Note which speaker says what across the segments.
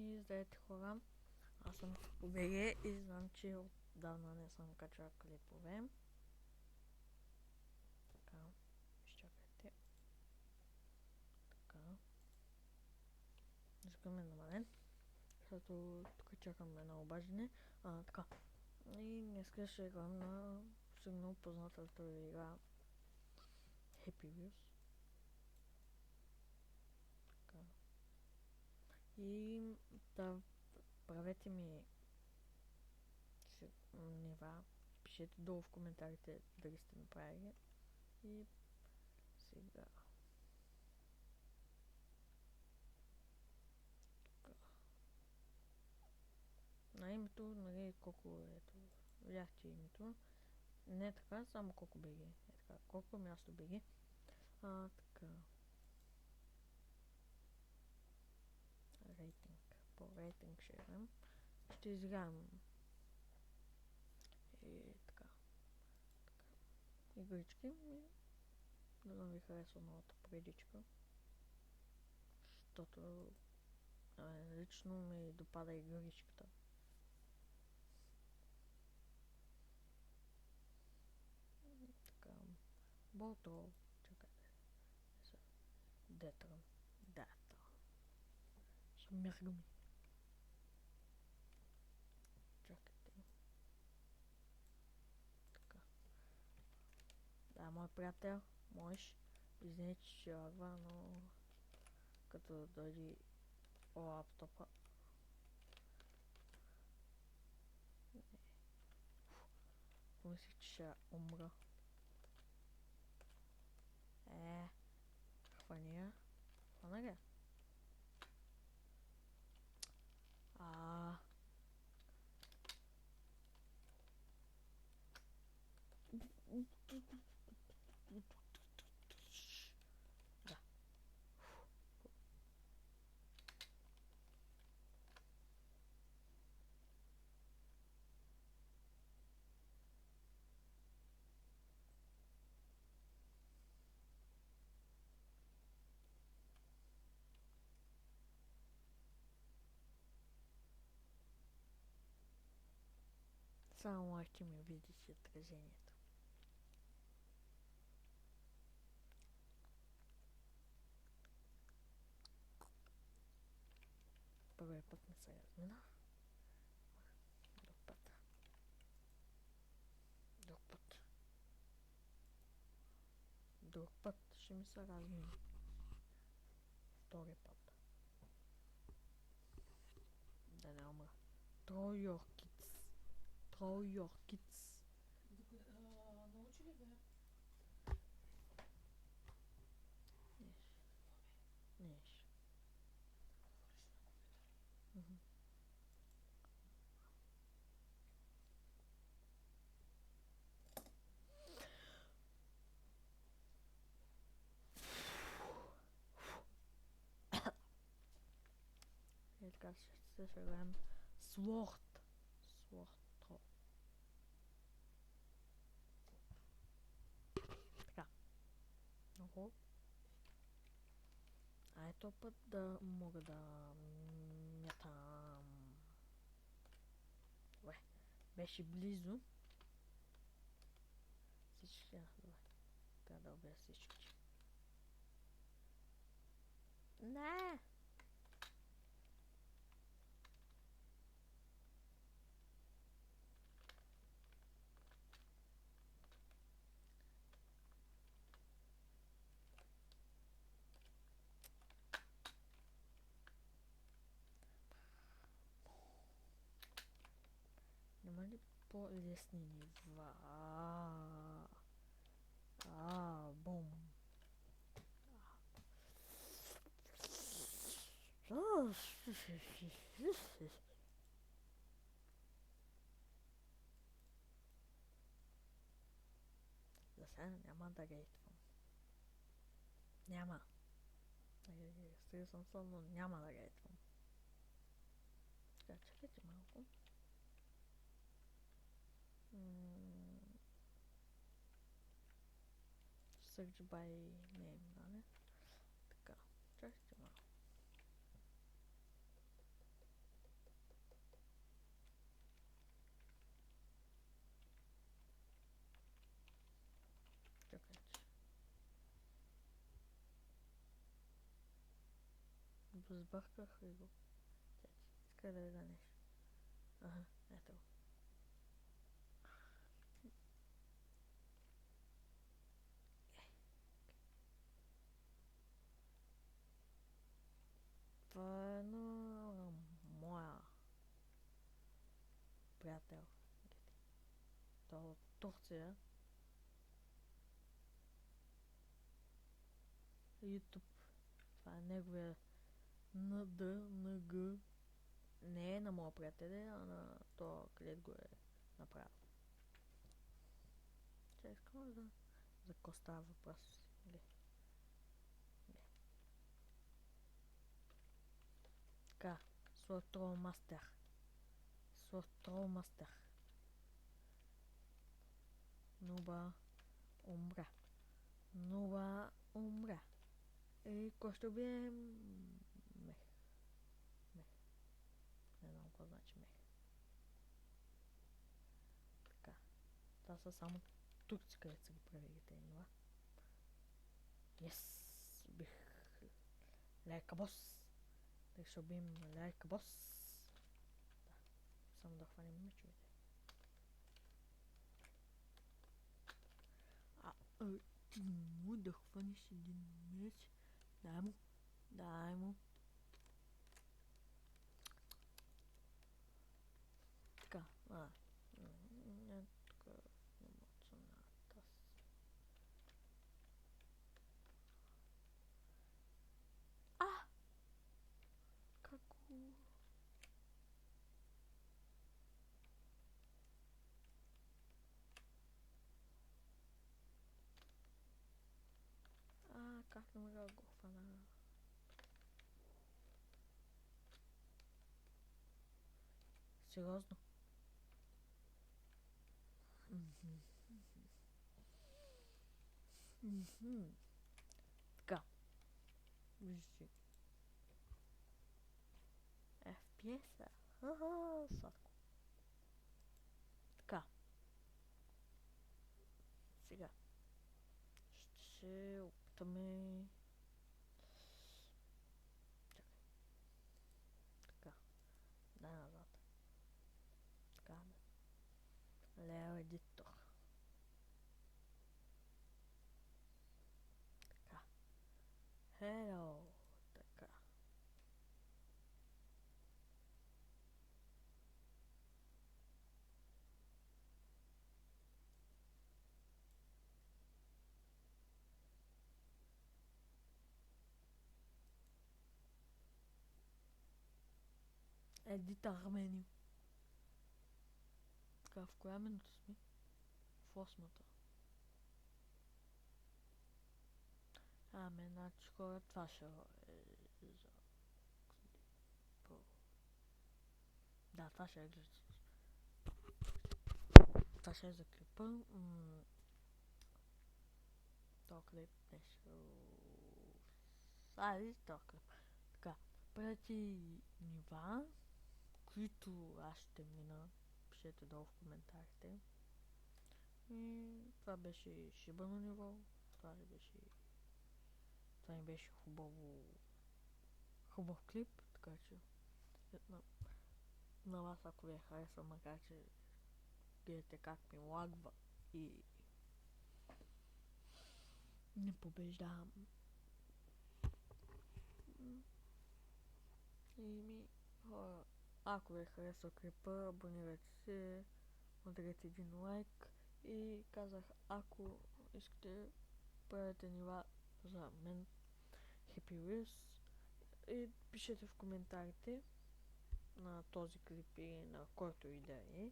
Speaker 1: И здравейте хора, аз съм Побеге и знам, че отдавна не съм качал клипове. Така, изчакайте. Така. Звукът е намален, защото тук чакам едно обаждане. Така. И днес ще играм на сигурно познатата игра Happy Wheels. Така. И да правете ми нива, пишете долу в коментарите дали сте направили. И сега на името, нали, колко ето, видяхте името. Не е така, само колко беги. Е така, колко място беги. Така. Рейтинг. По рейтинг ще играем. Ще изиграем. И така. Игрички. И да ви харесва новата предичка. Защото лично ми допада игричката. Така. Болто. Чакайте. Детрон. Дата. Ще мергам. Чакайте. Така. Да, мой приятел, можеш. Извините, че ще лагва, но като дойде лаптопа. Помислих, че ще умра. Хвания. Хвана ли? Да. Само ще ми видиш отражението. Първият път не се размина. Друг път. Друг път. Друг път ще ми се размина. Втори път. Да не умра. Троёркиц. Троёркиц.
Speaker 2: Научи ли бе?
Speaker 1: Неш. И така ще играем Sword. Sword. Така. Много. Ето път да мога да мятам. Беше близо. Всички. Трябва да убия всички. Не! Няма ли по-лесни нива? Бум. За сега няма да рейтвам. Няма. Сериозно съм, но няма да рейтвам. Така, чакайте малко. Search by name, нали? Така, чакайте малко. Сбърках и го. Иска да видя нещо. Ага, ето го. Това е едно моя приятел. Той е от Турция. YouTube. Това е неговия НДНГ. Не е на моя приятел, а на то, където го е направил. Че искам да... За какво става въпрос? Така, Sword Troll Master. Нуба умра. И кой ще убие? Мех. Не знам какво значи мех. Така. Това са само турци, където са ги правили тези нива. Yes! Бих... Лайка бос! Так ще убием лайка бос! Да. Само да хванем мечовете. Ти му да хванеш един меч. Дай му. Така, тук емоционалната. Как го... как не мога да го хвана? Сериозно? Така. Вижте. FPS-а. Сладко. Така. Сега. Ще се опитаме... Така. Дай назад. Така. Лео едитор. Така. Hello. Така. Едитор меню. Така, в коя минута сме? В 8-та. Значи хора, това ще е за... Да, това ще е за... Това ще е за клипа. То клип нещо... То клип. Така, прети нива, които аз ще мина, пишете долу в коментарите. И това беше шибано ниво. Това ми беше хубав клип, така че на вас ако ви е харесва, макар че гледате как ми лагва и не побеждавам. Хора, ако ви е харесва клипа, абонирайте се, ударете един лайк и казах, ако искате правите нива за мен, Happy Wheels, и пишете в коментарите на този клип и на който и да е,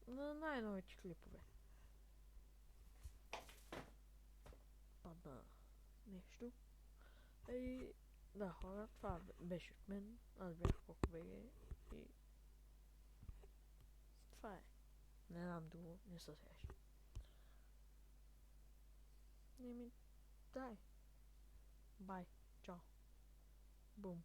Speaker 1: на най-новите клипове. Падна нещо. И да, хора, това беше от мен. Аз бях Кокбеге и това е. Не знам друго, не се сещам. Дай. Бай. Чао. Бум.